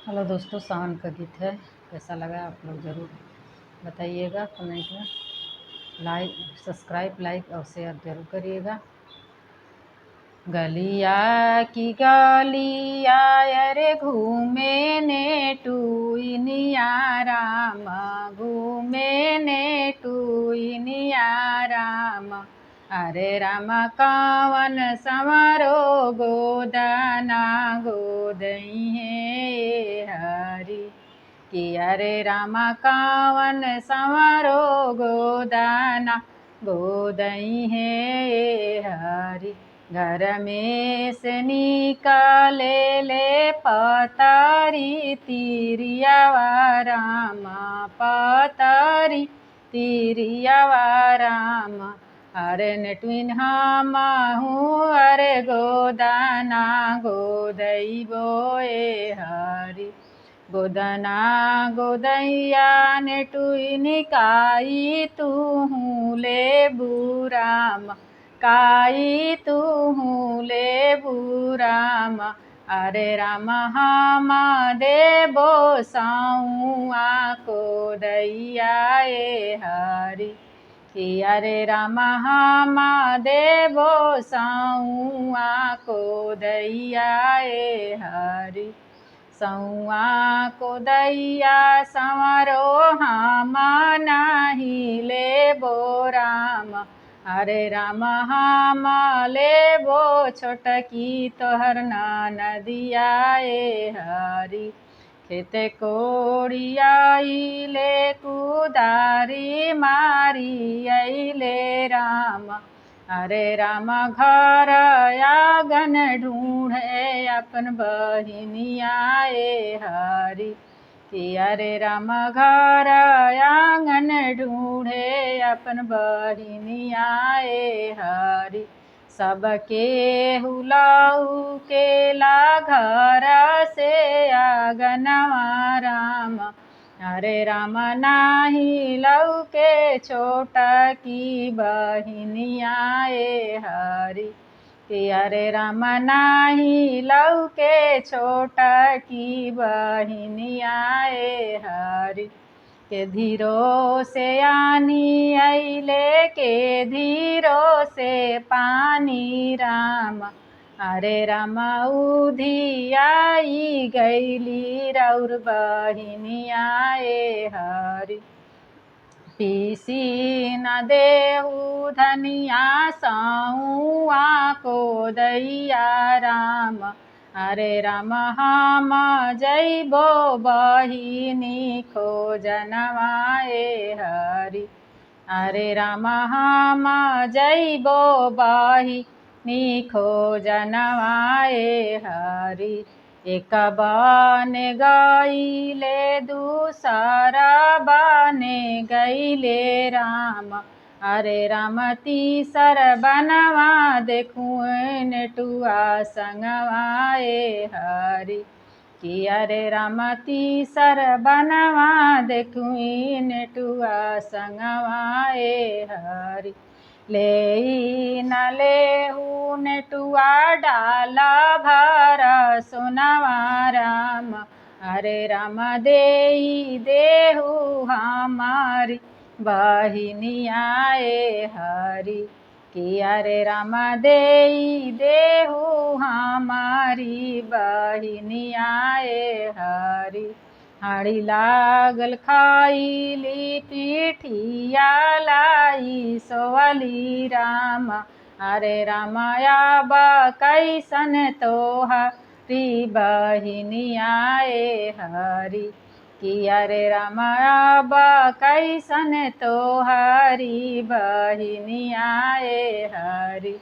Hello दोस्तों, सावन का गीत है। कैसा लगा आप लोग ज़रूर बताइएगा कमेंट में। सब्सक्राइब, लाइक और शेयर ज़रूर करिएगा। गलिया की गलिया अरे घूमे ने टूइनिया राम, घूमे ने टूइनिया राम। अरे राम कावन संवरो गोदना गोदई है हरि। कि अरे राम कावन संवरो गोदना गोदई है हरि। घर में से निकाले ले पतारी तिरियावा राम, पतारी तिरियावा राम। अरे नेटविन हम अरे गोदाना गोदई बोए हरि। गोदना गोदैया नेटुइन काई तू ले बुराम, काई तू ले बुराम। अरे राम हम देबो साऊआ को दैया ए हरि। कि अरे राम हम देबो साऊआ को दैया ए हरि। सौआ को दैया संवरो हम नाही लेबो राम। अरे राम हम लेबो छोटकी तोहर नदिया ए हरि। खेते कोड़ियाई ले कुदारी मारी अइले राम। अरे राम घर आंगन ढूंढे अपन बहिनिया ए हरि। कि अरे राम घर आंगन ढूंढे अपन बहिनिया ए हरि। सबके हुलाऊ के ला घर से आंगनवा राम। अरे राम नाही लौके छोटा की बहिनिया ए हरि। कि अरे राम नाही लौके छोटा की बहिनिया ए हरि। के धीरो से आनी अइले के धीरो से पानी राम। अरे राम उधियाई गैली रौर बहिनिया ए हरि। पीसी न देहु धनिया साऊआ को दैया राम। अरे राम हम जइबो बहिनी खोजनवा ए हरि। अरे राम हम जइबो बहिनी खोजनवा ए हरि। एक बन गईले दूसरा बन गईले राम। अरे राम तीसर बनवा देखूं नेटुआ संगवा ए हरि। कि अरे राम तीसर बनवा देखूं नेटुआ संगवा ए हरि। ले न लेहू नेटुआ डाला भरा सोनवा राम। अरे राम देई देहू हमारी बहिनिया ए हरि। कि अरे राम देई देहू हमारी बहिनिया ए हरि। हाड़ी लागल खाइली पीठिया लाई सोवली राम। अरे राम आब कैसन तोहरी बहिनिया ए हरि। कि अरे राम आब कैसन तोहरी बहिनिया ए हरि।